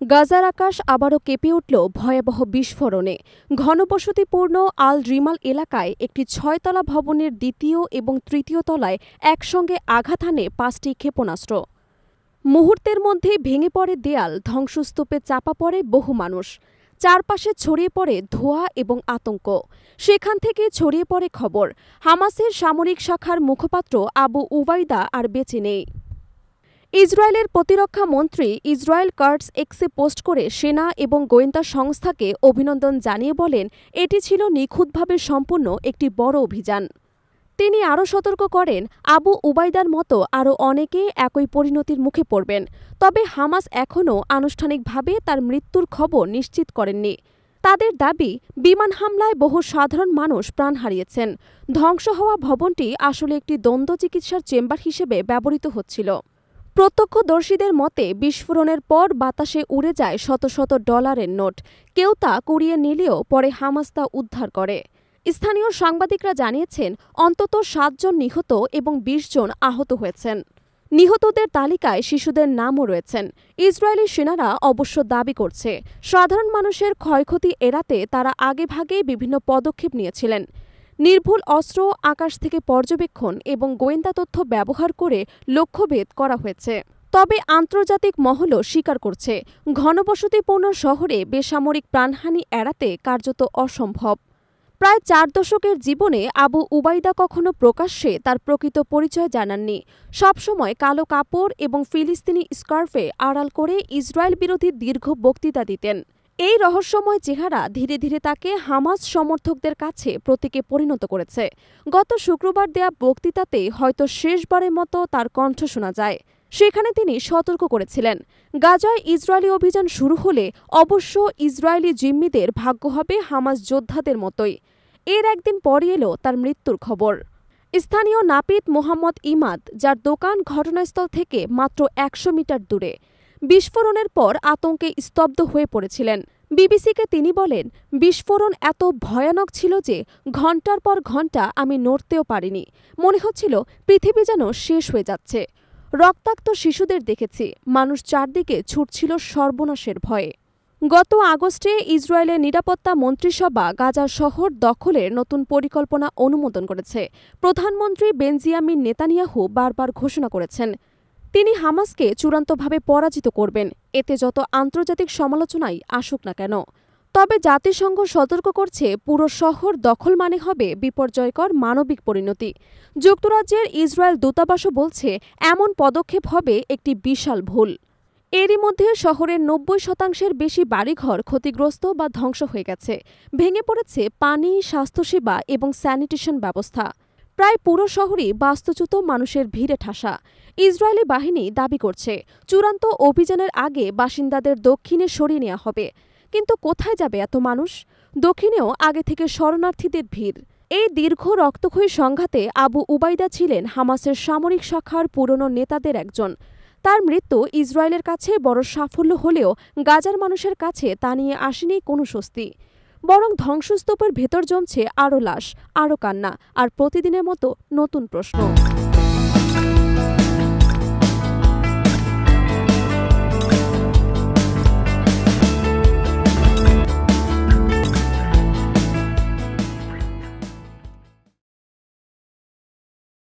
গাজার আকাশ আবারও কেঁপে উঠল ভয়াবহ বিস্ফোরণে। ঘনবসতিপূর্ণ আল রিমাল এলাকায় একটি ৬ তলা ভবনের দ্বিতীয় এবং তৃতীয় তলায় একসঙ্গে আঘাত হানে ৫টি ক্ষেপণাস্ত্র। মুহূর্তের মধ্যেই ভেঙে পড়ে দেয়াল, ধ্বংসস্তূপে চাপা পড়ে বহু মানুষ। চারপাশে ছড়িয়ে পড়ে ধোঁয়া এবং আতঙ্ক। সেখান থেকে ছড়িয়ে পড়ে খবর, হামাসের সামরিক শাখার মুখপাত্র আবু উবাইদা আর বেঁচে নেই। ইসরায়েলের প্রতিরক্ষা মন্ত্রী ইসরায়েল কাটজ এক্সে পোস্ট করে সেনা এবং গোয়েন্দা সংস্থাকে অভিনন্দন জানিয়ে বলেন, এটি ছিল নিখুঁতভাবে সম্পূর্ণ একটি বড় অভিযান। তিনি আরও সতর্ক করেন, আবু উবাইদার মতো আরও অনেকেই একই পরিণতির মুখে পড়বেন। তবে হামাস এখনও আনুষ্ঠানিকভাবে তার মৃত্যুর খবর নিশ্চিত করেননি। তাদের দাবি, বিমান হামলায় বহু সাধারণ মানুষ প্রাণ হারিয়েছেন। ধ্বংস হওয়া ভবনটি আসলে একটি দ্বন্দ্ব চিকিৎসার চেম্বার হিসেবে ব্যবহৃত হচ্ছিল। প্রত্যক্ষদর্শীদের মতে, বিস্ফোরণের পর বাতাসে উড়ে যায় শত শত ডলারের নোট। কেউ তা কুড়িয়ে নিলেও পরে হামাস তা উদ্ধার করে। স্থানীয় সাংবাদিকরা জানিয়েছেন, অন্তত ৭ জন নিহত এবং ২০ জন আহত হয়েছেন। নিহতদের তালিকায় শিশুদের নামও রয়েছেন। ইসরায়েলি সেনারা অবশ্য দাবি করছে, সাধারণ মানুষের ক্ষয়ক্ষতি এড়াতে তারা আগেভাগেই বিভিন্ন পদক্ষেপ নিয়েছিলেন। নির্ভুল অস্ত্র, আকাশ থেকে পর্যবেক্ষণ এবং গোয়েন্দা তথ্য ব্যবহার করে লক্ষ্যভেদ করা হয়েছে। তবে আন্তর্জাতিক মহলও স্বীকার করছে, ঘনবসতিপূর্ণ শহরে বেসামরিক প্রাণহানি এড়াতে কার্যত অসম্ভব। প্রায় ৪ দশকের জীবনে আবু উবাইদা কখনো প্রকাশ্যে তার প্রকৃত পরিচয় জানাননি। সবসময় কালো কাপড় এবং ফিলিস্তিনি স্কার্ফে আড়াল করে ইসরায়েল বিরোধী দীর্ঘ বক্তৃতা দিতেন। এই রহস্যময় চেহারা ধীরে ধীরে তাকে হামাস সমর্থকদের কাছে প্রতীকে পরিণত করেছে। গত শুক্রবার দেয়া বক্তৃতাতে হয়তো শেষবারের মতো তার কণ্ঠ শোনা যায়। সেখানে তিনি সতর্ক করেছিলেন, গাজায় ইসরায়েলি অভিযান শুরু হলে অবশ্য ইসরায়েলি জিম্মিদের ভাগ্য হবে হামাস যোদ্ধাদের মতোই। এর একদিন পরই এলো তার মৃত্যুর খবর। স্থানীয় নাপিত মোহাম্মদ ইমাদ, যার দোকান ঘটনাস্থল থেকে মাত্র ১০০ মিটার দূরে, বিস্ফোরণের পর আতঙ্কে স্তব্ধ হয়ে পড়েছিলেন। বিবিসিকে তিনি বলেন, বিস্ফোরণ এত ভয়ানক ছিল যে ঘণ্টার পর ঘণ্টা আমি নড়তেও পারিনি। মনে হচ্ছিল পৃথিবী যেন শেষ হয়ে যাচ্ছে। রক্তাক্ত শিশুদের দেখেছি, মানুষ চারদিকে ছুটছিল সর্বনাশের ভয়ে। গত আগস্টে ইসরায়েলের নিরাপত্তা মন্ত্রিসভা গাজার শহর দখলের নতুন পরিকল্পনা অনুমোদন করেছে। প্রধানমন্ত্রী বেনজিয়ামিন নেতানিয়াহু বারবার ঘোষণা করেছেন, তিনি হামাসকে চূড়ান্তভাবে পরাজিত করবেন, এতে যত আন্তর্জাতিক সমালোচনাই আসুক না কেন। তবে জাতিসংঘ সতর্ক করছে, পুরো শহর দখল মানে হবে বিপর্যয়কর মানবিক পরিণতি। যুক্তরাজ্যের ইসরায়েল দূতাবাসও বলছে, এমন পদক্ষেপ হবে একটি বিশাল ভুল। এরই মধ্যে শহরের ৯০% বেশি বাড়িঘর ক্ষতিগ্রস্ত বা ধ্বংস হয়ে গেছে। ভেঙে পড়েছে পানি, স্বাস্থ্যসেবা এবং স্যানিটেশন ব্যবস্থা। প্রায় পুরো শহরই বাস্তুচ্যুত মানুষের ভিড়ে ঠাসা। ইসরায়েলি বাহিনী দাবি করছে, চূড়ান্ত অভিযানের আগে বাসিন্দাদের দক্ষিণে সরিয়ে নেওয়া হবে। কিন্তু কোথায় যাবে এত মানুষ? দক্ষিণেও আগে থেকে শরণার্থীদের ভিড়। এই দীর্ঘ রক্তক্ষয়ী সংঘাতে আবু উবাইদা ছিলেন হামাসের সামরিক শাখার পুরনো নেতাদের একজন। তার মৃত্যু ইসরায়েলের কাছে বড় সাফল্য হলেও গাজার মানুষের কাছে তা নিয়ে আসেনি কোনো স্বস্তি। বরং ধ্বংসস্তূপের ভেতর জমছে আরও লাশ, আরও কান্না আর প্রতিদিনের মতো নতুন প্রশ্ন।